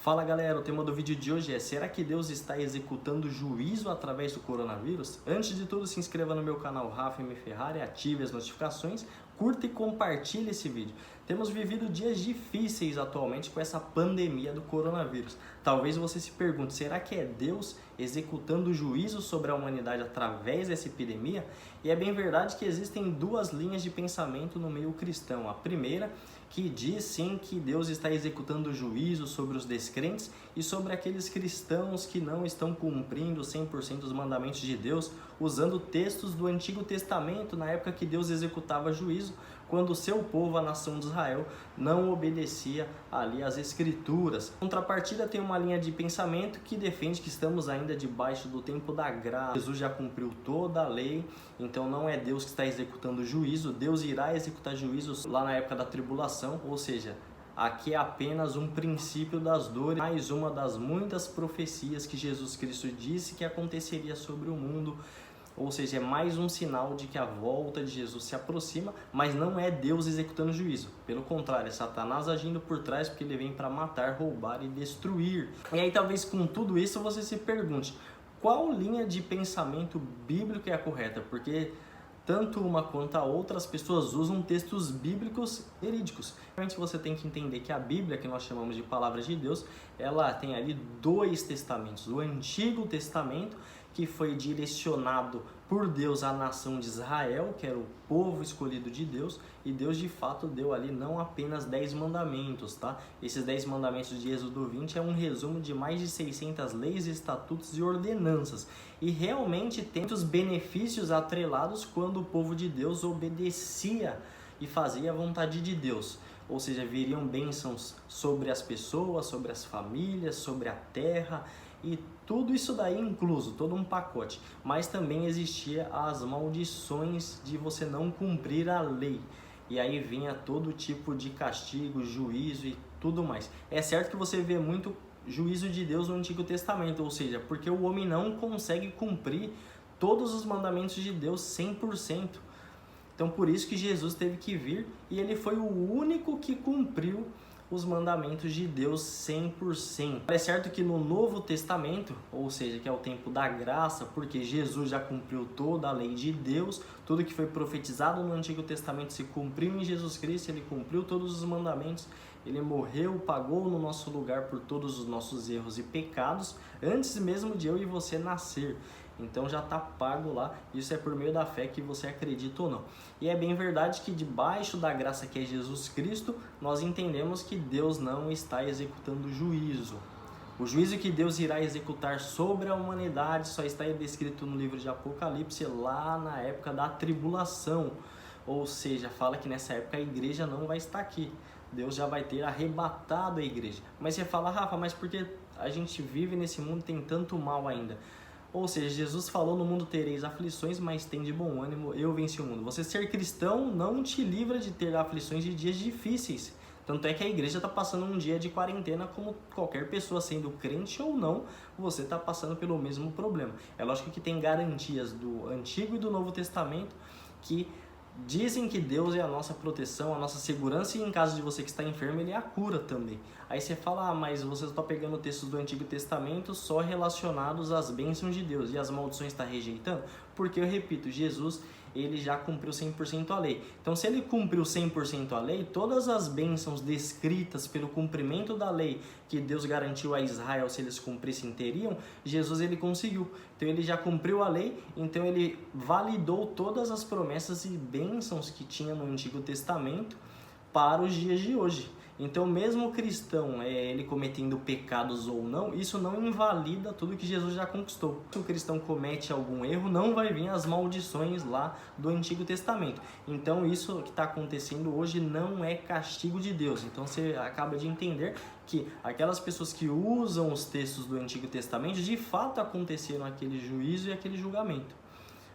Fala galera, o tema do vídeo de hoje é: será que Deus está executando juízo através do coronavírus? Antes de tudo, se inscreva no meu canal Rafa M. Ferrari, ative as notificações, curta e compartilhe esse vídeo. Temos vivido dias difíceis atualmente com essa pandemia do coronavírus. Talvez você se pergunte, será que é Deus executando juízo sobre a humanidade através dessa epidemia? E é bem verdade que existem duas linhas de pensamento no meio cristão. A primeira, que diz sim que Deus está executando juízo sobre os descrentes e sobre aqueles cristãos que não estão cumprindo 100% os mandamentos de Deus, usando textos do Antigo Testamento na época que Deus executava juízo, quando o seu povo, a nação de Israel, não obedecia ali às Escrituras. Em contrapartida, tem uma linha de pensamento que defende que estamos ainda debaixo do tempo da graça. Jesus já cumpriu toda a lei, então não é Deus que está executando juízo. Deus irá executar juízo lá na época da tribulação, ou seja, aqui é apenas um princípio das dores, mais uma das muitas profecias que Jesus Cristo disse que aconteceria sobre o mundo. Ou seja, é mais um sinal de que a volta de Jesus se aproxima, mas não é Deus executando juízo. Pelo contrário, é Satanás agindo por trás, porque ele vem para matar, roubar e destruir. E aí talvez com tudo isso você se pergunte, qual linha de pensamento bíblico é a correta? Porque tanto uma quanto a outra, as pessoas usam textos bíblicos verídicos. Realmente você tem que entender que a Bíblia, que nós chamamos de Palavra de Deus, ela tem ali dois testamentos. O Antigo Testamento, que foi direcionado por Deus à nação de Israel, que era o povo escolhido de Deus, e Deus de fato deu ali não apenas 10 mandamentos, tá? Esses 10 mandamentos de Êxodo 20 é um resumo de mais de 600 leis, estatutos e ordenanças. E realmente tem muitos benefícios atrelados quando o povo de Deus obedecia e fazia a vontade de Deus. Ou seja, viriam bênçãos sobre as pessoas, sobre as famílias, sobre a terra, e tudo isso daí incluso, todo um pacote. Mas também existia as maldições de você não cumprir a lei. E aí vinha todo tipo de castigo, juízo e tudo mais. É certo que você vê muito juízo de Deus no Antigo Testamento, ou seja, porque o homem não consegue cumprir todos os mandamentos de Deus 100%. Então por isso que Jesus teve que vir e ele foi o único que cumpriu os mandamentos de Deus 100%. É certo que no Novo Testamento, ou seja, que é o tempo da graça, porque Jesus já cumpriu toda a lei de Deus, tudo que foi profetizado no Antigo Testamento se cumpriu em Jesus Cristo, ele cumpriu todos os mandamentos, ele morreu, pagou no nosso lugar por todos os nossos erros e pecados, antes mesmo de eu e você nascer. Então já está pago lá, isso é por meio da fé que você acredita ou não. E é bem verdade que debaixo da graça que é Jesus Cristo, nós entendemos que Deus não está executando juízo. O juízo que Deus irá executar sobre a humanidade só está descrito no livro de Apocalipse, lá na época da tribulação. Ou seja, fala que nessa época a igreja não vai estar aqui. Deus já vai ter arrebatado a igreja. Mas você fala, Rafa, mas por que a gente vive nesse mundo e tem tanto mal ainda? Ou seja, Jesus falou, no mundo tereis aflições, mas tem de bom ânimo, eu venci o mundo. Você ser cristão não te livra de ter aflições de dias difíceis. Tanto é que a igreja está passando um dia de quarentena como qualquer pessoa, sendo crente ou não, você está passando pelo mesmo problema. É lógico que tem garantias do Antigo e do Novo Testamento que dizem que Deus é a nossa proteção, a nossa segurança, e em caso de você que está enfermo, Ele é a cura também. Aí você fala, mas você está pegando textos do Antigo Testamento só relacionados às bênçãos de Deus e as maldições está rejeitando? Porque eu repito, Jesus, ele já cumpriu 100% a lei. Então se ele cumpriu 100% a lei, todas as bênçãos descritas pelo cumprimento da lei que Deus garantiu a Israel se eles cumprissem teriam, Jesus ele conseguiu. Então ele já cumpriu a lei, então ele validou todas as promessas e bênçãos que tinha no Antigo Testamento para os dias de hoje. Então mesmo o cristão, ele cometendo pecados ou não, isso não invalida tudo que Jesus já conquistou. Se o cristão comete algum erro, não vai vir as maldições lá do Antigo Testamento. Então isso que está acontecendo hoje não é castigo de Deus. Então você acaba de entender que aquelas pessoas que usam os textos do Antigo Testamento, de fato aconteceram aquele juízo e aquele julgamento.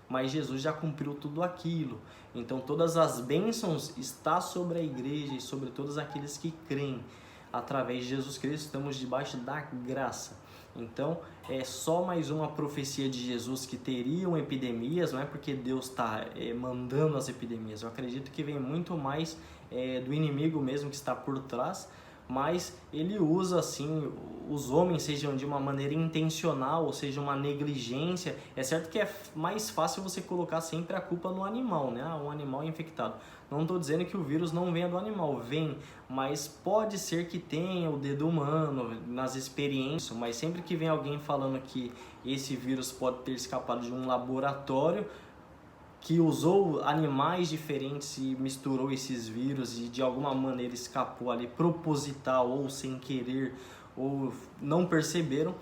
Mas Jesus já cumpriu tudo aquilo. Então todas as bênçãos estão sobre a igreja e sobre todos aqueles que creem. Através de Jesus Cristo estamos debaixo da graça. Então é só mais uma profecia de Jesus que teriam epidemias, não é porque Deus está mandando as epidemias. Eu acredito que vem muito mais do inimigo mesmo que está por trás, mas ele usa assim, os homens, sejam de uma maneira intencional, ou seja, uma negligência. É certo que é mais fácil você colocar sempre a culpa no animal, né? Um animal infectado. Não estou dizendo que o vírus não venha do animal, vem, mas pode ser que tenha o dedo humano nas experiências, mas sempre que vem alguém falando que esse vírus pode ter escapado de um laboratório que usou animais diferentes e misturou esses vírus e de alguma maneira escapou ali proposital ou sem querer ou não perceberam,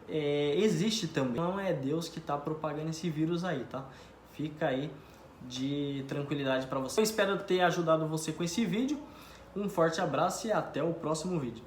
existe também. Não é Deus que está propagando esse vírus aí, tá? Fica aí de tranquilidade para você. Eu espero ter ajudado você com esse vídeo. Um forte abraço e até o próximo vídeo.